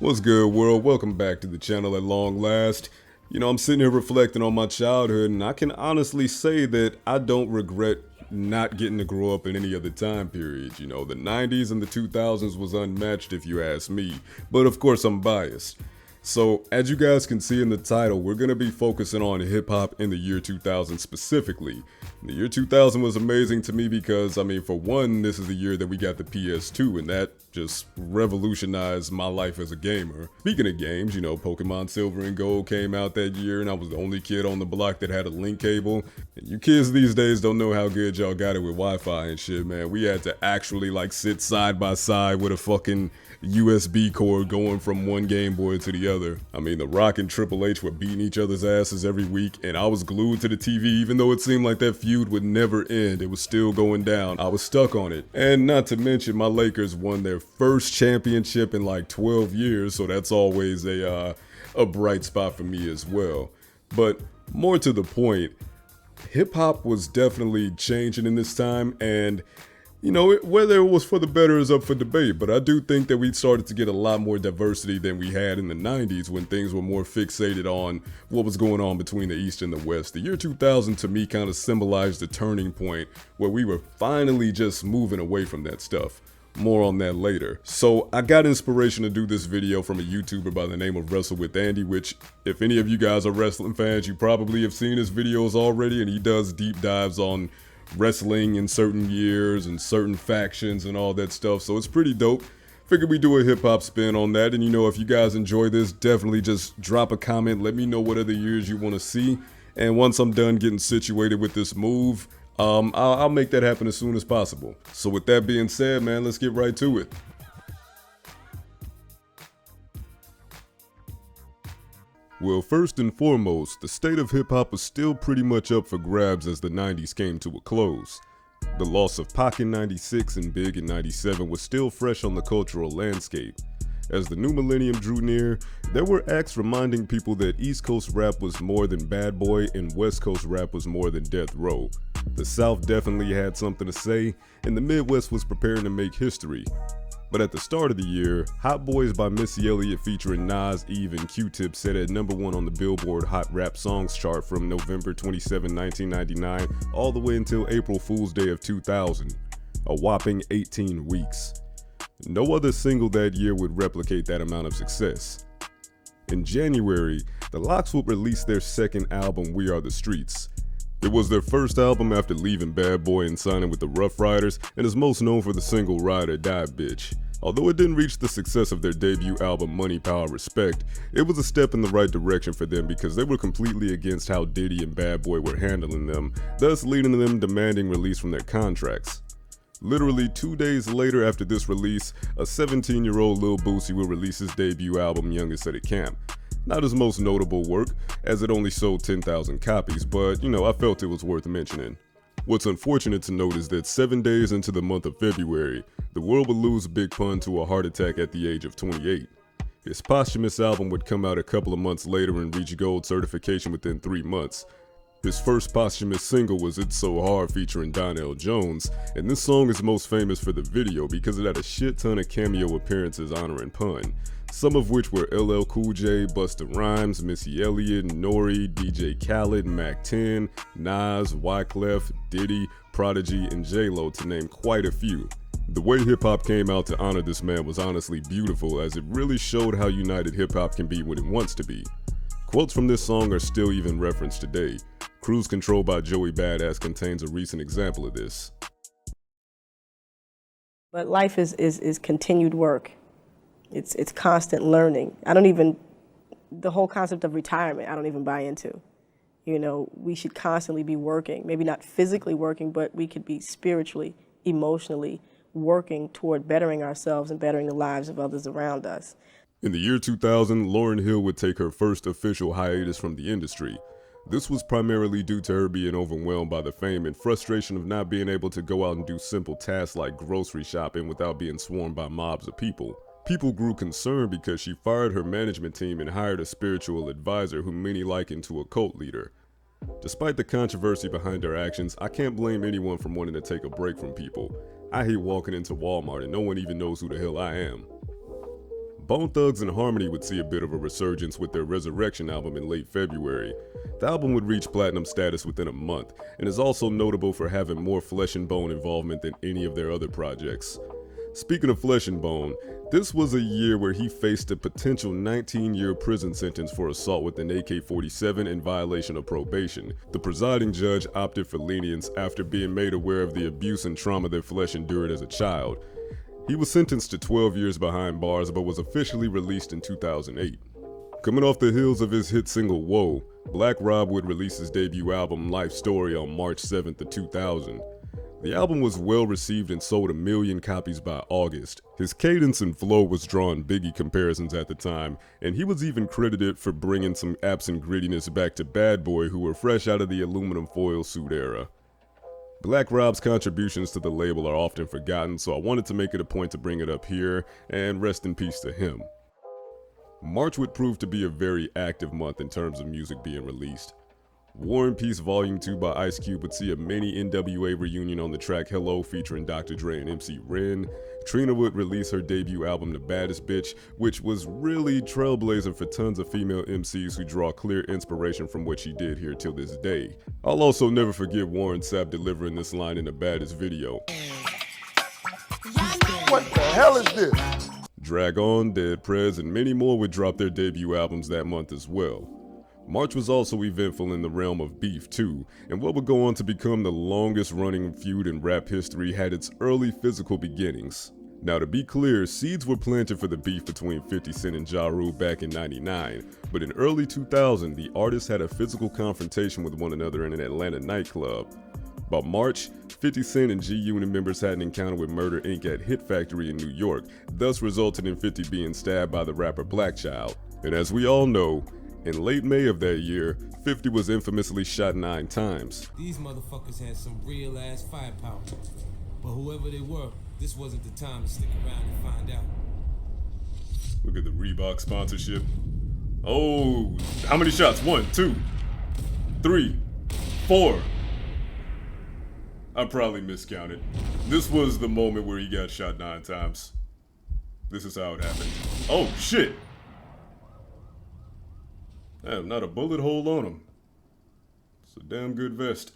What's good, world? Welcome back to the channel at long last. I'm sitting here reflecting on my childhood, and I can honestly say that I don't regret not getting to grow up in any other time period. The 90s and the 2000s was unmatched if you ask me, but of course I'm biased. So, as you guys can see in the title, we're going to be focusing on hip-hop in the year 2000 specifically. The year 2000 was amazing to me because, for one, this is the year that we got the PS2, and that just revolutionized my life as a gamer. Speaking of games, Pokemon Silver and Gold came out that year, and I was the only kid on the block that had a link cable. And you kids these days don't know how good y'all got it with Wi-Fi and shit, man. We had to actually, sit side by side with a fucking USB cord going from one Game Boy to the other. The Rock and Triple H were beating each other's asses every week, and I was glued to the TV even though it seemed like that feud would never end. It was still going down. I was stuck on it. And not to mention, my Lakers won their first championship in 12 years, so that's always a bright spot for me as well. But more to the point, hip-hop was definitely changing in this time, and whether it was for the better is up for debate, but I do think that we started to get a lot more diversity than we had in the 90s when things were more fixated on what was going on between the East and the West. The year 2000 to me kind of symbolized the turning point where we were finally just moving away from that stuff. More on that later. So I got inspiration to do this video from a YouTuber by the name of Wrestle with Andy, which if any of you guys are wrestling fans, you probably have seen his videos already, and he does deep dives on wrestling in certain years and certain factions and all that stuff, so it's pretty dope. Figured we do a hip-hop spin on that, and if you guys enjoy this, definitely just drop a comment, let me know what other years you want to see, and once I'm done getting situated with this move, I'll make that happen as soon as possible. So with that being said, man, let's get right to it. Well, first and foremost, the state of hip-hop was still pretty much up for grabs as the 90s came to a close. The loss of Pac in 96 and Big in 97 was still fresh on the cultural landscape. As the new millennium drew near, there were acts reminding people that East Coast rap was more than Bad Boy and West Coast rap was more than Death Row. The South definitely had something to say, and the Midwest was preparing to make history. But at the start of the year, Hot Boys by Missy Elliott featuring Nas, Eve, and Q-Tip set at #1 on the Billboard Hot Rap Songs chart from November 27, 1999, all the way until April Fool's Day of 2000, a whopping 18 weeks. No other single that year would replicate that amount of success. In January, the Lox would release their second album, We Are the Streets. It was their first album after leaving Bad Boy and signing with the Rough Riders, and is most known for the single Ride or Die Bitch. Although it didn't reach the success of their debut album Money, Power, Respect, it was a step in the right direction for them because they were completely against how Diddy and Bad Boy were handling them, thus leading to them demanding release from their contracts. Literally 2 days later after this release, a 17-year-old Lil Boosie will release his debut album Youngest at a Camp. Not his most notable work, as it only sold 10,000 copies, but I felt it was worth mentioning. What's unfortunate to note is that 7 days into the month of February, the world would lose Big Pun to a heart attack at the age of 28. His posthumous album would come out a couple of months later and reach gold certification within 3 months. His first posthumous single was It's So Hard featuring Donnell Jones, and this song is most famous for the video because it had a shit ton of cameo appearances honoring Pun, some of which were LL Cool J, Busta Rhymes, Missy Elliott, Nori, DJ Khaled, Mac 10, Nas, Wyclef, Diddy, Prodigy, and J-Lo to name quite a few. The way hip-hop came out to honor this man was honestly beautiful, as it really showed how united hip-hop can be when it wants to be. Quotes from this song are still even referenced today. Cruise Control by Joey Badass contains a recent example of this. But life is continued work. It's constant learning. The whole concept of retirement, I don't even buy into. We should constantly be working, maybe not physically working, but we could be spiritually, emotionally working toward bettering ourselves and bettering the lives of others around us. In the year 2000, Lauryn Hill would take her first official hiatus from the industry. This was primarily due to her being overwhelmed by the fame and frustration of not being able to go out and do simple tasks like grocery shopping without being swarmed by mobs of people. People grew concerned because she fired her management team and hired a spiritual advisor who many likened to a cult leader. Despite the controversy behind her actions, I can't blame anyone for wanting to take a break from people. I hate walking into Walmart and no one even knows who the hell I am. Bone Thugs and Harmony would see a bit of a resurgence with their Resurrection album in late February. The album would reach platinum status within a month, and is also notable for having more Flesh and Bone involvement than any of their other projects. Speaking of Flesh and Bone, this was a year where he faced a potential 19-year prison sentence for assault with an AK-47 in violation of probation. The presiding judge opted for lenience after being made aware of the abuse and trauma that Flesh endured as a child. He was sentenced to 12 years behind bars, but was officially released in 2008. Coming off the heels of his hit single Whoa, Black Rob would release his debut album Life Story on March 7th of 2000. The album was well received and sold 1 million copies by August. His cadence and flow was drawing Biggie comparisons at the time, and he was even credited for bringing some absent grittiness back to Bad Boy, who were fresh out of the aluminum foil suit era. Black Rob's contributions to the label are often forgotten, so I wanted to make it a point to bring it up here, and rest in peace to him. March would prove to be a very active month in terms of music being released. War and Peace Volume 2 by Ice Cube would see a mini NWA reunion on the track Hello featuring Dr. Dre and MC Ren. Trina would release her debut album The Baddest Bitch, which was really trailblazing for tons of female MCs who draw clear inspiration from what she did here till this day. I'll also never forget Warren Sapp delivering this line in The Baddest video. What the hell is this? Drag On, Dead Prez, and many more would drop their debut albums that month as well. March was also eventful in the realm of beef too, and what would go on to become the longest running feud in rap history had its early physical beginnings. Now to be clear, seeds were planted for the beef between 50 Cent and Ja Rule back in '99, but in early 2000 the artists had a physical confrontation with one another in an Atlanta nightclub. By March, 50 Cent and G-Unit members had an encounter with Murder Inc. at Hit Factory in New York, thus resulting in 50 being stabbed by the rapper Black Child. And as we all know, in late May of that year, 50 was infamously shot 9 times. These motherfuckers had some real ass firepower. But whoever they were, this wasn't the time to stick around and find out. Look at the Reebok sponsorship. Oh, how many shots? 1, 2, 3, 4. I probably miscounted. This was the moment where he got shot 9 times. This is how it happened. Oh, shit! Damn, not a bullet hole on him. It's a damn good vest.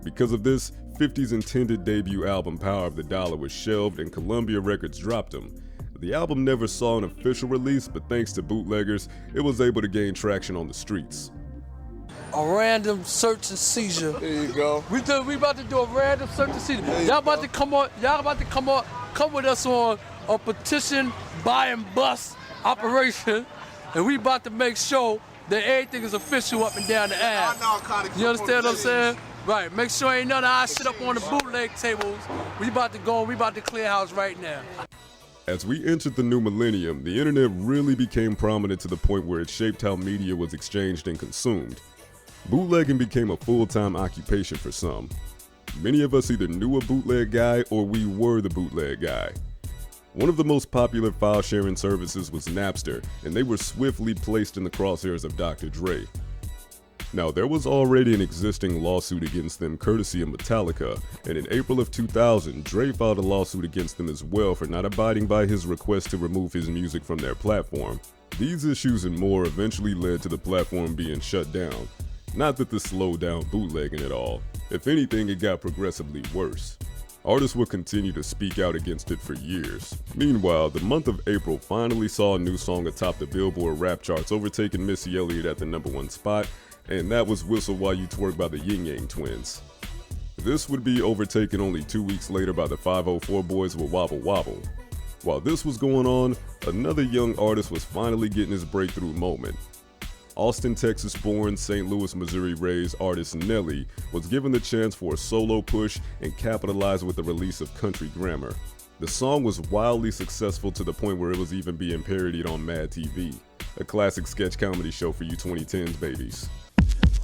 Because of this, 50's intended debut album Power of the Dollar was shelved and Columbia Records dropped him. The album never saw an official release, but thanks to bootleggers, it was able to gain traction on the streets. A random search and seizure. There you go. We about to do a random search and seizure. Y'all about to come with us on a petition, buy and bust operation. And we about to make sure that everything is official up and down the aisle. You understand what I'm saying? Right, make sure ain't none of our shit up on the bootleg tables. We about to clear house right now. As we entered the new millennium, the internet really became prominent to the point where it shaped how media was exchanged and consumed. Bootlegging became a full-time occupation for some. Many of us either knew a bootleg guy or we were the bootleg guy. One of the most popular file-sharing services was Napster, and they were swiftly placed in the crosshairs of Dr. Dre. Now, there was already an existing lawsuit against them courtesy of Metallica, and in April of 2000, Dre filed a lawsuit against them as well for not abiding by his request to remove his music from their platform. These issues and more eventually led to the platform being shut down. Not that this slowed down bootlegging at all. If anything, it got progressively worse. Artists would continue to speak out against it for years. Meanwhile, the month of April finally saw a new song atop the Billboard rap charts, overtaking Missy Elliott at the #1 spot, and that was Whistle While You Twerk by the Yin Yang Twins. This would be overtaken only 2 weeks later by the 504 Boys with Wobble Wobble. While this was going on, another young artist was finally getting his breakthrough moment. Austin, Texas-born, St. Louis, Missouri-raised artist Nelly was given the chance for a solo push and capitalized with the release of Country Grammar. The song was wildly successful to the point where it was even being parodied on Mad TV, a classic sketch comedy show for you 2010s babies.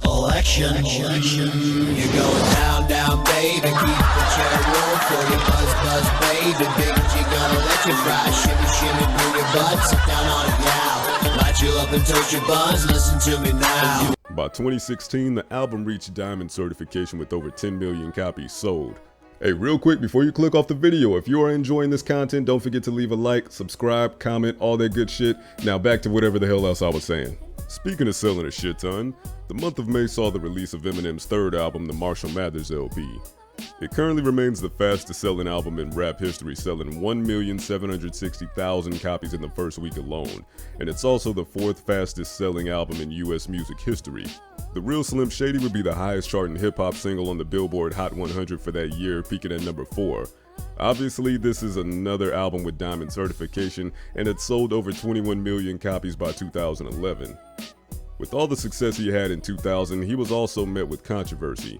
Election, you're going down, baby. Keep the chair warm for your buzz, baby. Big G gonna let you fry, shimmy, move your butt, sit down on it now. Light you up and toast your buns, listen to me now. By 2016, the album reached diamond certification with over 10 million copies sold. Hey, real quick, before you click off the video, if you are enjoying this content, don't forget to leave a like, subscribe, comment, all that good shit. Now back to whatever the hell else I was saying. Speaking of selling a shit ton, the month of May saw the release of Eminem's third album, the Marshall Mathers LP. It currently remains the fastest selling album in rap history, selling 1,760,000 copies in the first week alone, and it's also the fourth fastest selling album in US music history. The Real Slim Shady would be the highest charting hip-hop single on the Billboard Hot 100 for that year, peaking at number 4. Obviously, this is another album with diamond certification, and it sold over 21 million copies by 2011. With all the success he had in 2000, he was also met with controversy.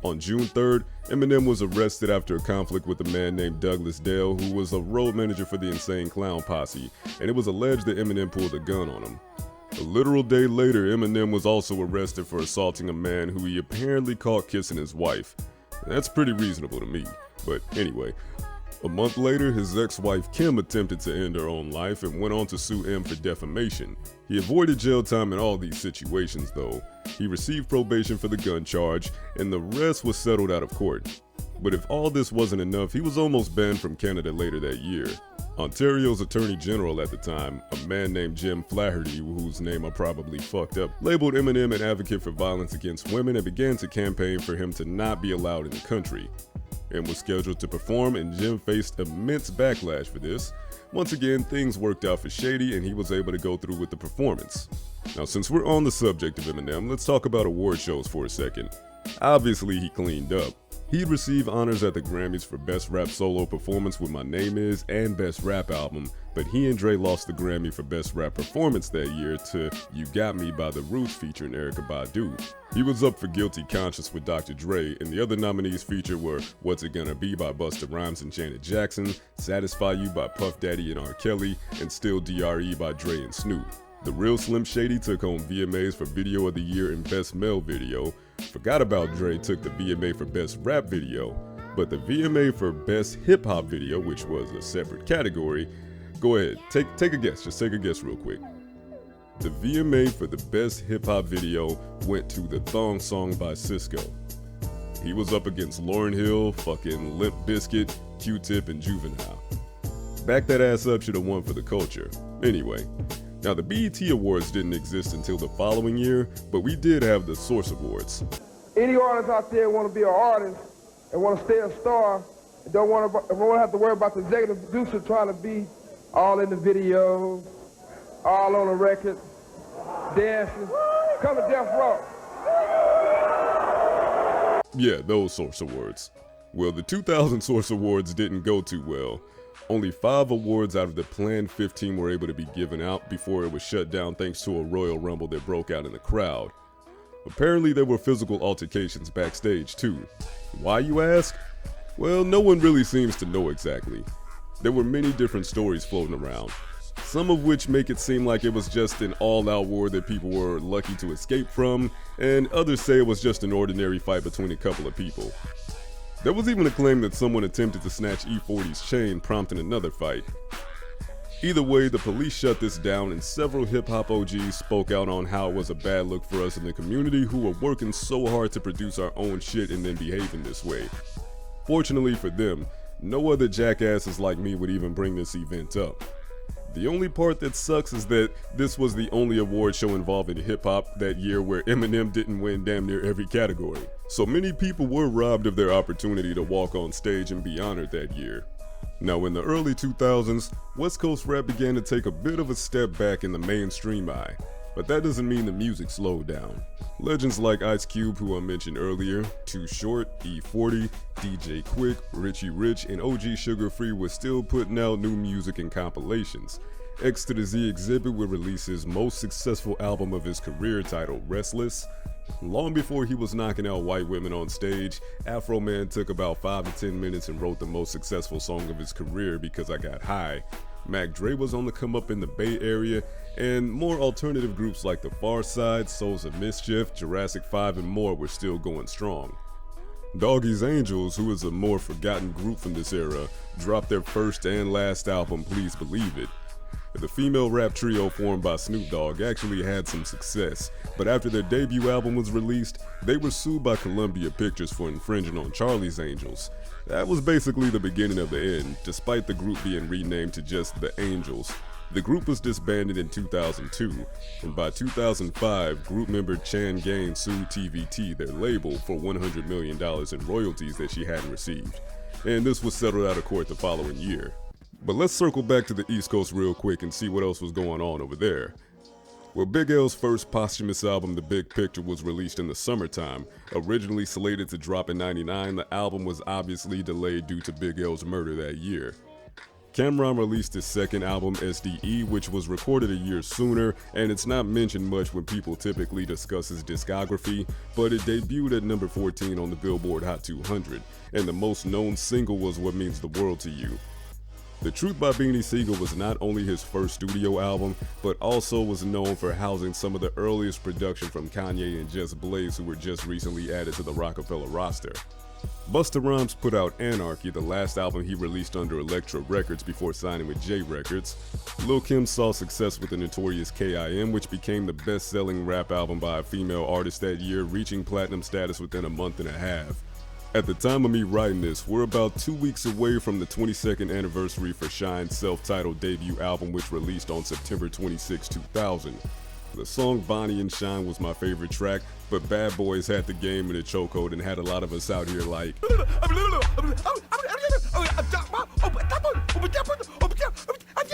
On June 3rd, Eminem was arrested after a conflict with a man named Douglas Dale, who was a road manager for the Insane Clown Posse, and it was alleged that Eminem pulled a gun on him. A literal day later, Eminem was also arrested for assaulting a man who he apparently caught kissing his wife. That's pretty reasonable to me, but anyway. A month later, his ex-wife Kim attempted to end her own life and went on to sue M for defamation. He avoided jail time in all these situations though. He received probation for the gun charge, and the rest was settled out of court. But if all this wasn't enough, he was almost banned from Canada later that year. Ontario's Attorney General at the time, a man named Jim Flaherty, whose name I probably fucked up, labeled Eminem an advocate for violence against women and began to campaign for him to not be allowed in the country. M was scheduled to perform, and Jim faced immense backlash for this. Once again, things worked out for Shady, and he was able to go through with the performance. Now, since we're on the subject of Eminem, let's talk about award shows for a second. Obviously, he cleaned up. He'd receive honors at the Grammys for Best Rap Solo Performance with My Name Is and Best Rap Album, but he and Dre lost the Grammy for Best Rap Performance that year to You Got Me by The Roots featuring Erykah Badu. He was up for Guilty Conscious with Dr. Dre, and the other nominees featured were What's It Gonna Be by Busta Rhymes and Janet Jackson, Satisfy You by Puff Daddy and R. Kelly, and Still D.R.E. by Dre and Snoop. The Real Slim Shady took home VMAs for Video of the Year and Best Male Video. Forgot About Dre took the VMA for Best Rap Video, but the VMA for Best Hip Hop Video, which was a separate category, go ahead, take a guess, just take a guess real quick. The VMA for the Best Hip Hop Video went to The Thong Song by Cisco. He was up against Lauryn Hill, fucking Limp Bizkit, Q-Tip, and Juvenile. Back that ass up should have won for the culture. Anyway. Now, the BET Awards didn't exist until the following year, but we did have the Source Awards. Any artist out there want to be an artist and want to stay a star and don't want to have to worry about the executive producer trying to be all in the video, all on the record, dancing, come to Death Row. Yeah, those Source Awards. Well, the 2000 Source Awards didn't go too well. Only 5 awards out of the planned 15 were able to be given out before it was shut down thanks to a Royal Rumble that broke out in the crowd. Apparently there were physical altercations backstage too. Why, you ask? Well, no one really seems to know exactly. There were many different stories floating around, some of which make it seem like it was just an all-out war that people were lucky to escape from, and others say it was just an ordinary fight between a couple of people. There was even a claim that someone attempted to snatch E40's chain, prompting another fight. Either way, the police shut this down, and several hip-hop OGs spoke out on how it was a bad look for us in the community who were working so hard to produce our own shit and then behaving this way. Fortunately for them, no other jackasses like me would even bring this event up. The only part that sucks is that this was the only award show involving hip-hop that year where Eminem didn't win damn near every category. So many people were robbed of their opportunity to walk on stage and be honored that year. Now, in the early 2000s, West Coast rap began to take a bit of a step back in the mainstream eye, but that doesn't mean the music slowed down. Legends like Ice Cube, who I mentioned earlier, Too Short, E40, DJ Quick, Richie Rich, and OG Sugar Free were still putting out new music and compilations. X to the Z Exhibit would release his most successful album of his career titled Restless. Long before he was knocking out white women on stage, Afro Man took about 5 to 10 minutes and wrote the most successful song of his career, Because I Got High. Mac Dre was on the come up in the Bay Area, and more alternative groups like The Far Side, Souls of Mischief, Jurassic 5, and more were still going strong. Doggys Angels, who is a more forgotten group from this era, dropped their first and last album, Please Believe It. The female rap trio formed by Snoop Dogg actually had some success, but after their debut album was released, they were sued by Columbia Pictures for infringing on Charlie's Angels. That was basically the beginning of the end, despite the group being renamed to just The Angels. The group was disbanded in 2002, and by 2005, group member Chan Gain sued TVT, their label, for $100 million in royalties that she hadn't received. And this was settled out of court the following year. But let's circle back to the East Coast real quick and see what else was going on over there. Well, Big L's first posthumous album, The Big Picture, was released in the summertime. Originally slated to drop in '99, the album was obviously delayed due to Big L's murder that year. Cameron released his second album, SDE, which was recorded a year sooner, and it's not mentioned much when people typically discuss his discography, but it debuted at number 14 on the Billboard Hot 200, and the most known single was What Means the World to You. The Truth by Beanie Sigel was not only his first studio album, but also was known for housing some of the earliest production from Kanye and Just Blaze, who were just recently added to the Rockefeller roster. Busta Rhymes put out Anarchy, the last album he released under Elektra Records before signing with J Records. Lil' Kim saw success with the notorious K.I.M., which became the best-selling rap album by a female artist that year, reaching platinum status within a month and a half. At the time of me writing this, we're about 2 weeks away from the 22nd anniversary for Shine's self-titled debut album, which released on September 26, 2000. The song Bonnie and Shine was my favorite track, but Bad Boys had the game in a chokehold and had a lot of us out here like,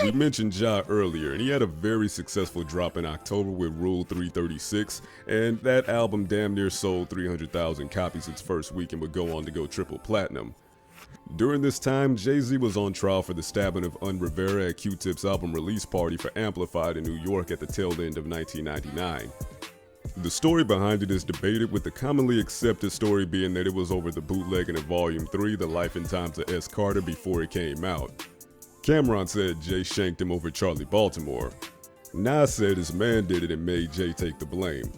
we mentioned Ja earlier, and he had a very successful drop in October with Rule 336, and that album damn near sold 300,000 copies its first week and would go on to go triple platinum. During this time, Jay-Z was on trial for the stabbing of Un Rivera at Q-Tip's album release party for Amplified in New York at the tail end of 1999. The story behind it is debated, with the commonly accepted story being that it was over the bootlegging of Volume 3, The Life and Times of S. Carter, before it came out. Cameron said Jay shanked him over Charlie Baltimore. Nas said his man did it and made Jay take the blame.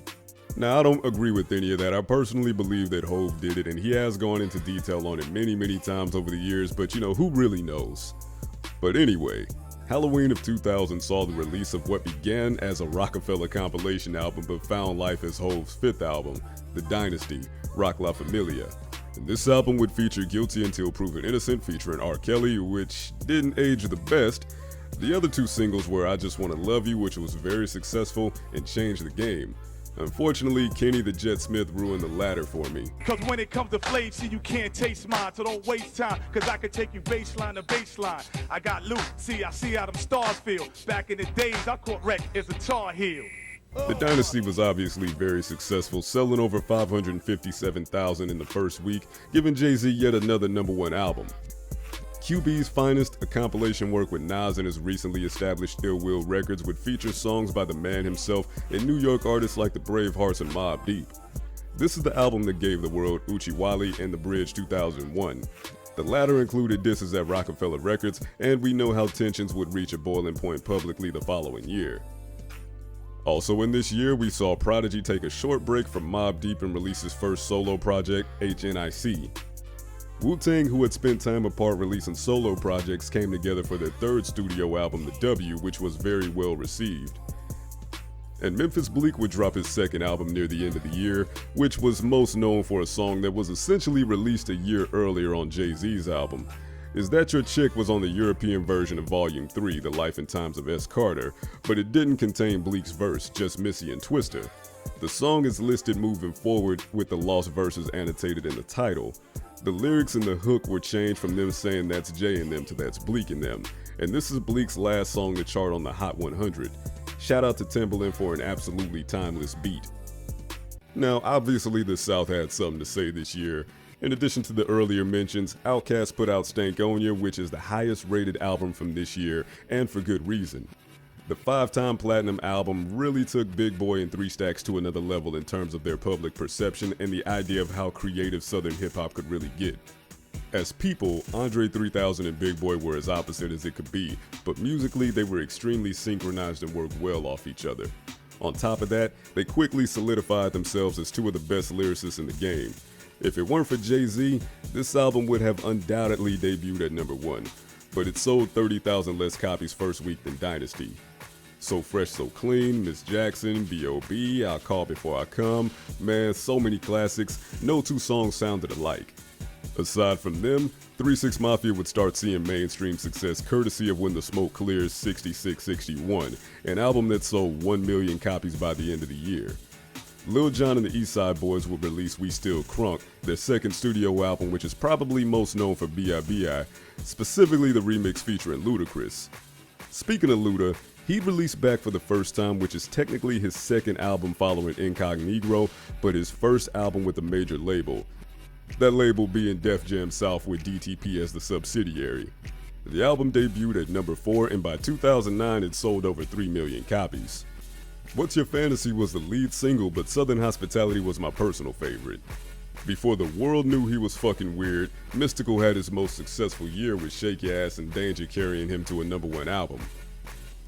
Now, I don't agree with any of that. I personally believe that Hov did it, and he has gone into detail on it many times over the years, but who really knows? But anyway, Halloween of 2000 saw the release of what began as a Rockefeller compilation album but found life as Hov's fifth album, The Dynasty, Rock La Familia. And this album would feature Guilty Until Proven Innocent featuring R. Kelly, which didn't age the best. The other two singles were I Just Wanna Love You, which was very successful and changed the game. Unfortunately, Kenny the Jet Smith ruined the latter for me. Cause when it comes to flavor, see you can't taste mine, so don't waste time, cause I can take you baseline to baseline. I got loot, see I see how them stars feel. Back in the days, I caught wreck as a Tar Heel. The Dynasty was obviously very successful, selling over 557,000 in the first week, giving Jay-Z yet another #1 album. QB's Finest, a compilation work with Nas and his recently established Ill Will Records, would feature songs by the man himself and New York artists like the Bravehearts and Mobb Deep. This is the album that gave the world Uchi Wally and The Bridge 2001. The latter included disses at Rockefeller Records, and we know how tensions would reach a boiling point publicly the following year. Also in this year, we saw Prodigy take a short break from Mobb Deep and release his first solo project, HNIC. Wu-Tang, who had spent time apart releasing solo projects, came together for their third studio album, The W, which was very well received. And Memphis Bleek would drop his second album near the end of the year, which was most known for a song that was essentially released a year earlier on Jay-Z's album. Is That Your Chick was on the European version of Volume 3, The Life and Times of S. Carter, but it didn't contain Bleek's verse, just Missy and Twister. The song is listed moving forward with the lost verses annotated in the title. The lyrics and the hook were changed from them saying that's Jay and them to that's Bleek and them, and this is Bleek's last song to chart on the Hot 100. Shout out to Timbaland for an absolutely timeless beat. Now, obviously the South had something to say this year. In addition to the earlier mentions, Outkast put out Stankonia, which is the highest rated album from this year, and for good reason. The 5-time platinum album really took Big Boy and 3 Stacks to another level in terms of their public perception and the idea of how creative Southern hip-hop could really get. As people, Andre 3000 and Big Boy were as opposite as it could be, but musically they were extremely synchronized and worked well off each other. On top of that, they quickly solidified themselves as two of the best lyricists in the game. If it weren't for Jay-Z, this album would have undoubtedly debuted at #1. but it sold 30,000 less copies first week than Dynasty. So Fresh So Clean, Miss Jackson, B.O.B., I'll Call Before I Come, man, so many classics, no two songs sounded alike. Aside from them, 3 6 Mafia would start seeing mainstream success courtesy of When the Smoke Clears 6661, an album that sold 1 million copies by the end of the year. Lil Jon and the East Side Boys would release We Still Crunk, their second studio album, which is probably most known for B.I.B.I., specifically the remix featuring Ludacris. Speaking of Luda, he released Back for the First Time, which is technically his second album following Incognito, but his first album with a major label. That label being Def Jam South with DTP as the subsidiary. The album debuted at number 4, and by 2009 it sold over 3 million copies. What's Your Fantasy was the lead single, but Southern Hospitality was my personal favorite. Before the world knew he was fucking weird, Mystical had his most successful year with Shake Your Ass and Danger carrying him to a #1 album.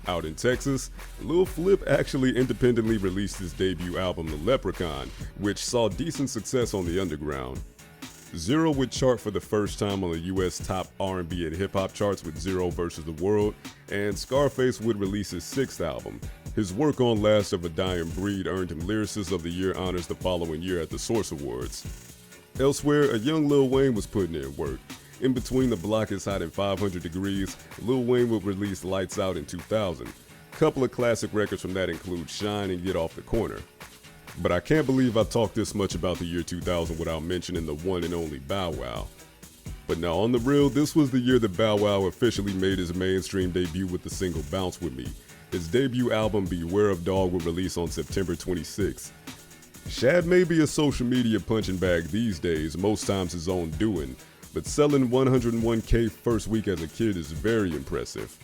Out in Texas, Lil Flip actually independently released his debut album, The Leprechaun, which saw decent success on the underground. Zero would chart for the first time on the US top R&B and hip-hop charts with Zero vs. the World, and Scarface would release his 6th album. His work on Last of a Dying Breed earned him Lyricist of the Year honors the following year at the Source Awards. Elsewhere, a young Lil Wayne was putting in work. In Between the Block Is Hot and 500 Degrees, Lil Wayne would release Lights Out in 2000. A couple of classic records from that include Shine and Get Off the Corner. But I can't believe I talked this much about the year 2000 without mentioning the one and only Bow Wow. But now on the real, this was the year that Bow Wow officially made his mainstream debut with the single Bounce With Me. His debut album Beware of Dog would release on September 26th. Shad may be a social media punching bag these days, most times his own doing, but selling 101K first week as a kid is very impressive.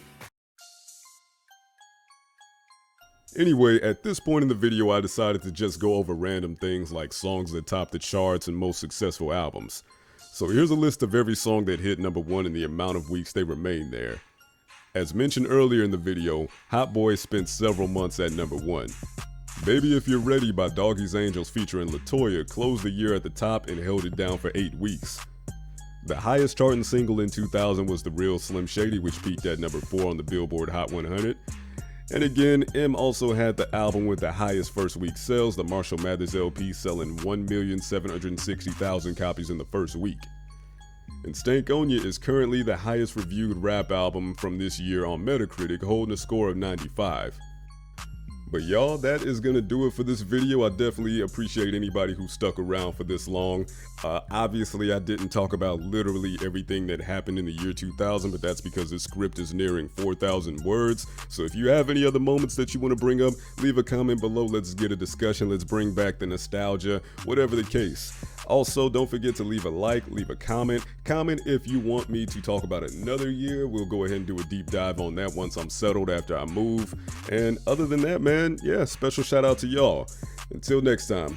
Anyway, at this point in the video I decided to just go over random things like songs that topped the charts and most successful albums. So here's a list of every song that hit #1 and the amount of weeks they remained there. As mentioned earlier in the video, Hot Boy spent several months at #1. Baby If You're Ready by Doggys Angels featuring LaToya closed the year at the top and held it down for 8 weeks. The highest charting single in 2000 was The Real Slim Shady, which peaked at #4 on the Billboard Hot 100. And again, M also had the album with the highest first week sales, the Marshall Mathers LP, selling 1,760,000 copies in the first week. And Stankonia is currently the highest reviewed rap album from this year on Metacritic, holding a score of 95. But y'all, that is gonna do it for this video. I definitely appreciate anybody who stuck around for this long. Obviously, I didn't talk about literally everything that happened in the year 2000, but that's because this script is nearing 4,000 words. So if you have any other moments that you want to bring up, leave a comment below. Let's get a discussion. Let's bring back the nostalgia, whatever the case. Also, don't forget to leave a like, leave a comment. Comment if you want me to talk about another year. We'll go ahead and do a deep dive on that once I'm settled after I move. And other than that, man, yeah, special shout out to y'all. Until next time.